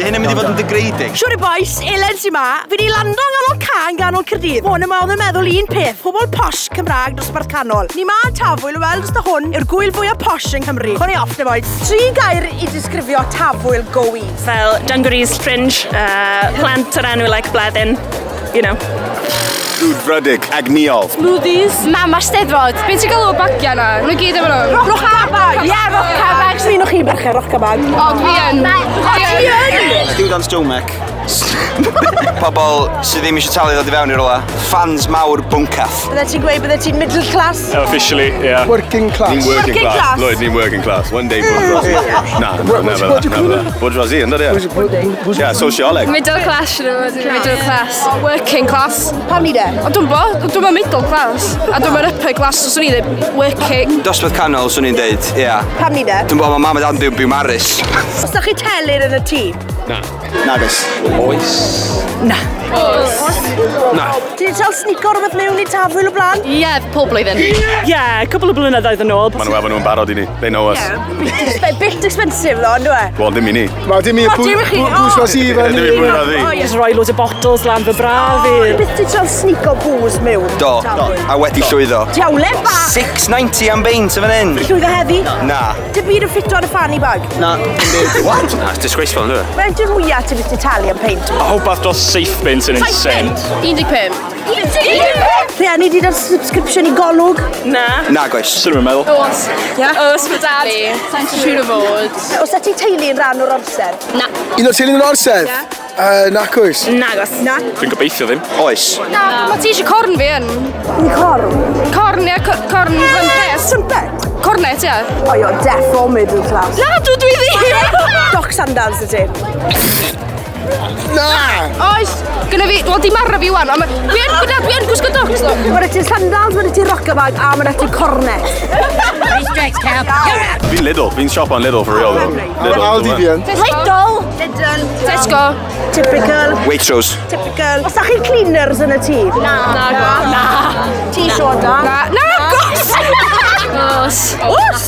hyn yn mynd i fod yn degrading. Siwr i boys, Elen sy'n ma, fi di lando nghanol can ganol Caerdydd. Hwn yma oedd yn meddwl un peth, pobl posh Cymraeg dosbarth canol. Ni ma yn Tafwyl, wel, dys da hwn yw'r gwyl fwyaf posh yn Cymru. Hwn i off, ne boys. 3 gair i disgrifio Tafwyl go-weed. Fel dungarees, fringe, plant yr enw like bledyn, you know. Dŵr frydig, agniol. Smoothies. Mama Steddfod. Be ti'n galw o bagia na? Nhw'n gyd efo nhw. Roch cabag! Ie, roch cabag. Swn i'n o'ch chi brychu, roch cabag. O, dwi yn. Stiwdant Stomach. Pobl sydd ddim eisiau talu ddod i fewn i'r ola. Fans mawr bwncath. Bydde ti'n gweud bydde ti'n middle class? Officially, yeah. Working class. Ni'n working class. Lloyd, ni'n working class. One day bourgeoisie. Nah, never. Bourgeoisie, ynddo di? Yeah, socioleg. Middle class, middle class. Working class. Pam ni de? O, dwi'n middle class. A dwi'n upper class, so swn i ddim working. Dosbarth canol, swn i'n deud, ia. Pam ni de? Dwi'n bod, mae mam a dad yn byw Maris. Os da chi telyn yn y tŷ? Nagos. Oes. Na. Oes. Na. Ti wedi cael snico rhywbeth mewn i Tafwyl o blaen? Ie, pob blwyddyn. Yeah, couple o blynyddoedd yn ôl. Maen nhw efo nhw'n barod i ni. They know us. Bit expensive ddo, ynddo e? Wel, dim i ni. Mae dim i bwyswas i fan Dim i bwyswas i. Just rhoi loads o bottles lan fy braf i. Beth ti cael snico bwys mewn? Do. A wedi llwyddo. Diawle ba! 6.90 am beint yn fan hyn. Llwyddo heddi? Na. Dy byd yn ffito ar y fanny bag? Na. What? Na, it's disgraceful, ynddo? Mae'n dyn mwyaf ti beth i talu am peint? I hope I've dros 7 bint yn insane. 15. Rhiannu di dan subscription i golwg? Na. Nagos. Swn i'n meddwl. Oes. Oes, fy dad. Sa'n siŵr o fod. Os da ti teulu yn rhan o'r orsedd? Na. Un o'r teulu'n orsedd? Nac oes. Nagos. Na. Dwi'n gobeithio ddim. Oes. Na, mae ti eisiau corn fi yn. Ni corn? Corn, ia, corn fan pres. Trumpet? Cornet, ia. O, you're defo middle class. Na, dwi ddim. Doc sandals y ti? Na! Oes, gyda fi, wel di marra fi wan, ond dwi yn gwisgo docs ddo. Mae'n ti sandals, mae'n ti rockabag, a mae'n ti cornet. Fi'n Lidl. Fi'n shop on Lidl for real though. Aldi fi yn. Lidl. Tesco. Typical. Waitrose. Typical. Os da chi'n cleaners yn y tŷ? Na. T-soda? Na, gos! Gos. Os?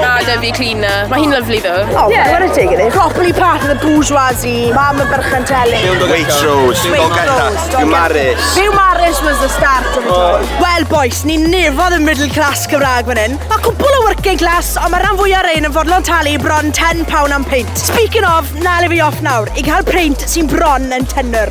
Na, da fi cleaner. Mae hi'n lyflu ddo. Oh, mae'n y tig ydi. Properly part of the bourgeoisie. Mam yn byrchan teli. Waitrose. Dolgetta. Byw Maris. Byw Maris was the start of it all. Wel, boys, ni'n nefodd y middle class Cymraeg fan hyn. Mae cwbl o working class, ond mae rhan fwyaf rein yn fodlon talu bron £10 am peint. Speaking of, na le fi off nawr, i gael peint sy'n bron yn tenor.